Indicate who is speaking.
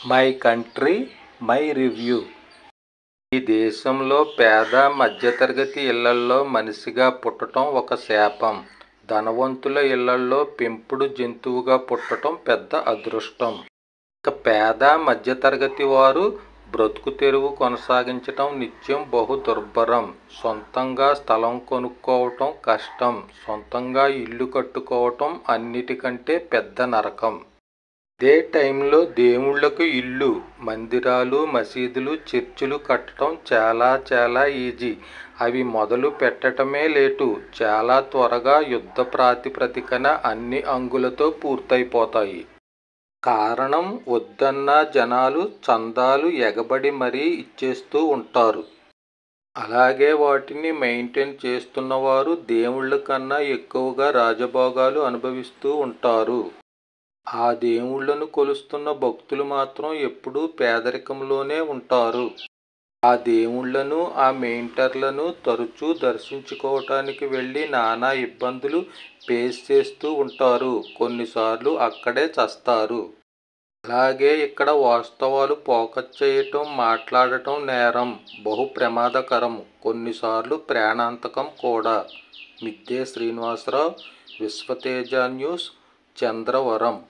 Speaker 1: My country my review. ఈ దేశంలో పేద మధ్యతరగతి ఇళ్లల్లో మనిషిగా పుట్టడం ఒక శాపం. ధనవంతుల ఇళ్లల్లో పెంపుడు జంతువుగా పుట్టడం పెద్ద అదృష్టం. ఇక పేద మధ్యతరగతి వారు బ్రతుకు తెరువు కొనసాగించటం నిత్యం బహు దుర్భరం. సొంతంగా స్థలం కొనుక్కోవటం కష్టం. సొంతంగా ఇల్లు కట్టుకోవటం అన్నిటికంటే పెద్ద నరకం. ఇదే టైంలో దేవుళ్లకు ఇళ్ళు, మందిరాలు, మసీదులు, చర్చిలు కట్టడం చాలా ఈజీ. అవి మొదలు పెట్టడమే లేటు. చాలా త్వరగా యుద్ధ ప్రాతిపదికన అన్ని అంగులతో పూర్తయిపోతాయి. కారణం, వద్దన్న జనాలు చందాలు ఎగబడి మరీ ఇచ్చేస్తూ ఉంటారు. అలాగే వాటిని మెయింటైన్ చేస్తున్నవారు దేవుళ్ల కన్నా ఎక్కువగా రాజభోగాలు అనుభవిస్తూ ఉంటారు. ఆ దేవుళ్లను కొలుస్తున్న భక్తులు మాత్రం ఎప్పుడూ పేదరికంలోనే ఉంటారు. ఆ దేవుళ్లను, ఆ మెయింటర్లను తరచూ దర్శించుకోవటానికి వెళ్ళి నానా ఇబ్బందులు ఫేస్ చేస్తూ ఉంటారు. కొన్నిసార్లు అక్కడే చస్తారు. అలాగే ఇక్కడ వాస్తవాలు ఫోకస్ చేయటం, మాట్లాడటం నేరం, బహు ప్రమాదకరం, కొన్నిసార్లు ప్రాణాంతకం కూడా. మిద్దె శ్రీనివాసరావు, విశ్వతేజ న్యూస్, చంద్రవరం.